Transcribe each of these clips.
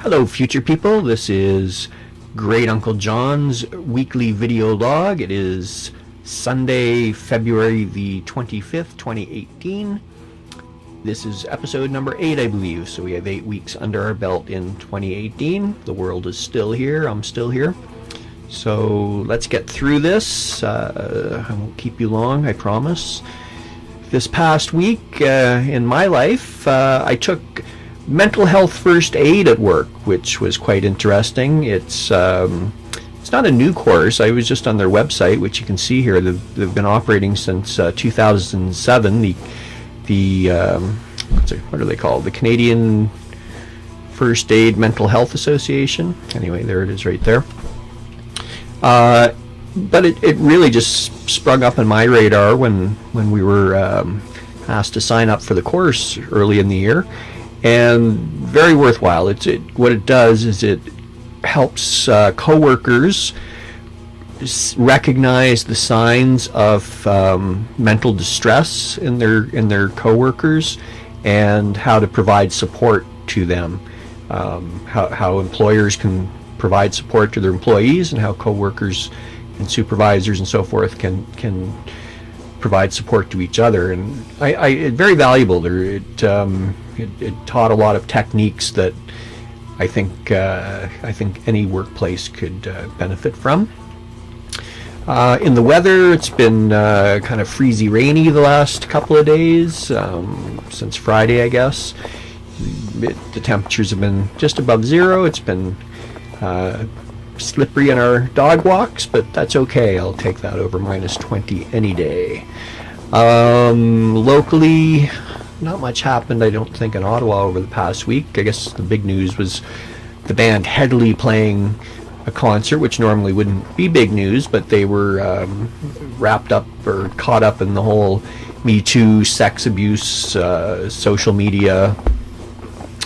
Hello, future people. This is Great Uncle John's weekly video log. It is Sunday, February the 25th, 2018. This is episode number 8, I believe. So we have 8 weeks under our belt in 2018. The world is still here. I'm still here. So let's get through this. I won't keep you long, I promise. This past week in my life, I took mental health first aid at work, which was quite interesting. It's not a new course. I was just on their website, which you can see here. They've been operating since 2007. What are they called? The Canadian First Aid Mental Health Association. Anyway, there it is right there. But it really just sprung up on my radar when we were asked to sign up for the course early in the year, and very worthwhile. What it does is it helps coworkers recognize the signs of mental distress in their coworkers and how to provide support to them. How employers can provide support to their employees, and how coworkers and supervisors and so forth can provide support to each other. And it's very valuable there. It taught a lot of techniques that I think any workplace could benefit from. In the weather, it's been kind of freezy rainy the last couple of days, since Friday, I guess. The temperatures have been just above zero. It's been slippery in our dog walks, but that's okay. I'll take that over minus 20 any day. Locally, not much happened, I don't think, in Ottawa over the past week. I guess the big news was the band Headley playing a concert, which normally wouldn't be big news, but they were wrapped up or caught up in the whole Me Too, sex abuse, social media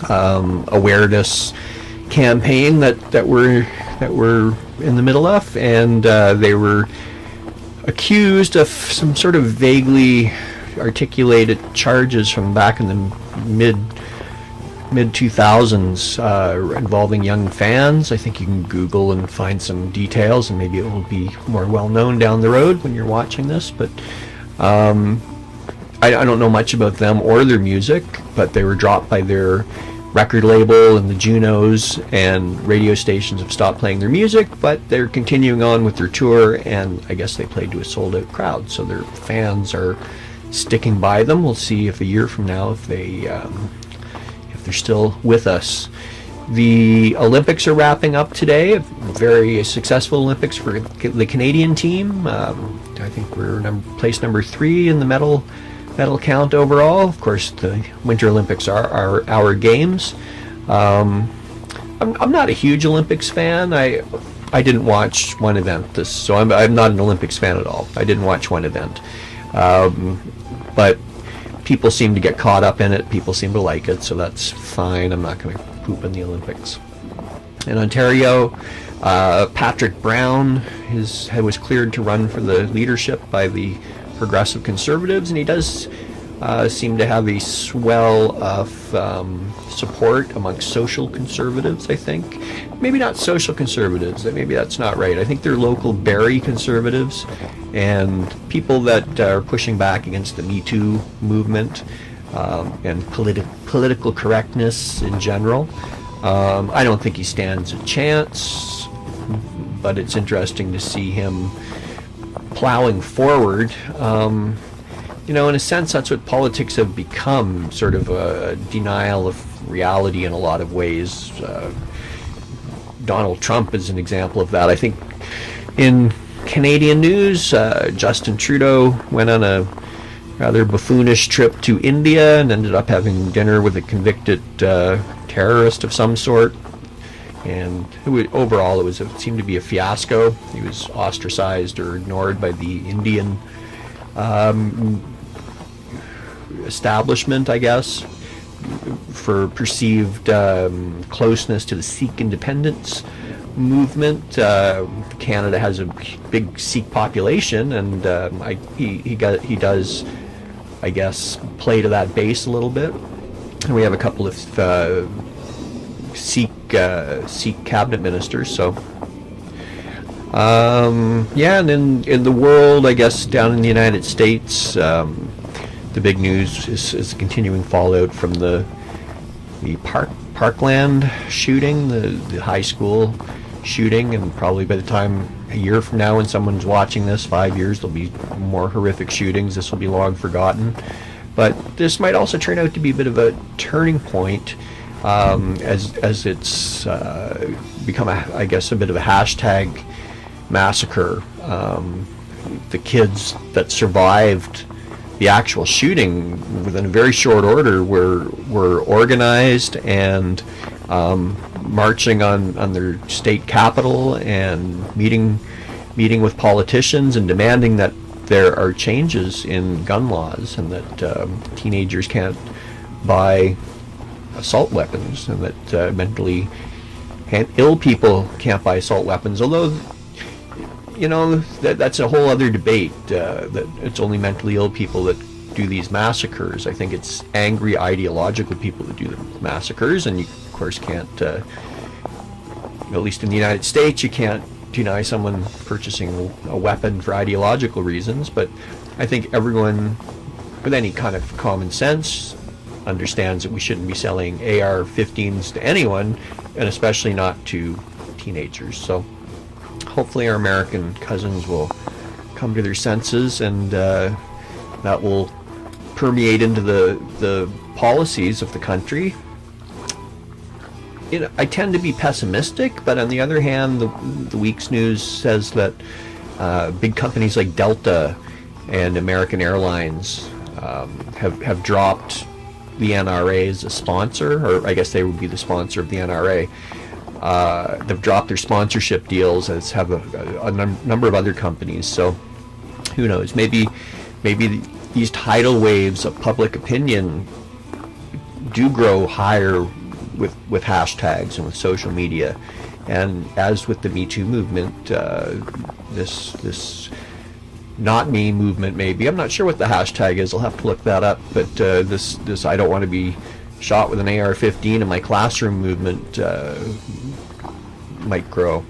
awareness campaign that we're in the middle of, and they were accused of some sort of vaguely articulated charges from back in the mid 2000s involving young fans. I think you can Google and find some details, and maybe it will be more well known down the road when you're watching this. But I don't know much about them or their music, but they were dropped by their record label, and the Junos and radio stations have stopped playing their music, but they're continuing on with their tour, and I guess they played to a sold-out crowd, so their fans are sticking by them. We'll see if a year from now if they're still with us. The Olympics are wrapping up today. A very successful Olympics for the Canadian team. I think we're place number 3 in the medal count overall. Of course, the Winter Olympics are our games. I'm not a huge Olympics fan. I didn't watch one event so I'm not an Olympics fan at all. I didn't watch one event, but people seem to get caught up in it. People seem to like it, so that's fine. I'm not going to poop in the Olympics. In Ontario, Patrick Brown was cleared to run for the leadership by the Progressive Conservatives, and he does seem to have a swell of support amongst social conservatives, I think. Maybe not social conservatives, maybe that's not right. I think they're local Barrie conservatives and people that are pushing back against the Me Too movement and political correctness in general. I don't think he stands a chance, but it's interesting to see him plowing forward. In a sense, that's what politics have become, sort of a denial of reality in a lot of ways. Donald Trump is an example of that. I think in Canadian news, Justin Trudeau went on a rather buffoonish trip to India and ended up having dinner with a convicted terrorist of some sort. And overall, it seemed to be a fiasco. He was ostracized or ignored by the Indian establishment, I guess, for perceived closeness to the Sikh independence movement. Canada has a big Sikh population, and he does, I guess, play to that base a little bit. And we have a couple of Sikh cabinet ministers. So yeah, and in the world, I guess down in the United States, the big news is the continuing fallout from the Parkland shooting, the high school shooting, and probably by the time a year from now, when someone's watching this, 5 years, there'll be more horrific shootings. This will be long forgotten. But this might also turn out to be a bit of a turning point, as it's become, I guess, a bit of a hashtag massacre. The kids that survived the actual shooting within a very short order were organized and marching on their state capital and meeting with politicians and demanding that there are changes in gun laws, and that teenagers can't buy assault weapons, and that mentally ill people can't buy assault weapons. Although, you know, that's a whole other debate, that it's only mentally ill people that do these massacres. I think it's angry ideological people that do the massacres, and you of course can't, at least in the United States, you can't deny someone purchasing a weapon for ideological reasons. But I think everyone with any kind of common sense understands that we shouldn't be selling AR-15s to anyone, and especially not to teenagers. So hopefully our American cousins will come to their senses, and that will permeate into the policies of the country. I tend to be pessimistic, but on the other hand, the week's news says that big companies like Delta and American Airlines have dropped the NRA as a sponsor, or I guess they would be the sponsor of the NRA. They've dropped their sponsorship deals, as have a number of other companies. So who knows? Maybe these tidal waves of public opinion do grow higher with hashtags and with social media. And as with the Me Too movement, this not me movement, maybe, I'm not sure what the hashtag is, I'll have to look that up, but this I don't want to be shot with an AR-15 in my classroom movement might grow.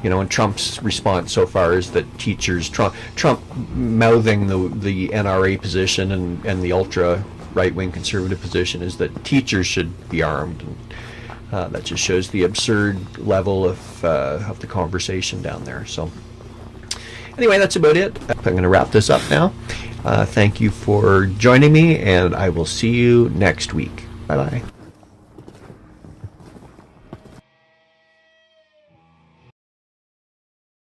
You know, and Trump's response so far is that teachers, Trump mouthing the NRA position and the ultra right-wing conservative position is that teachers should be armed, and that just shows the absurd level of the conversation down there. So anyway, that's about it. I'm going to wrap this up now. Thank you for joining me, and I will see you next week. Bye-bye.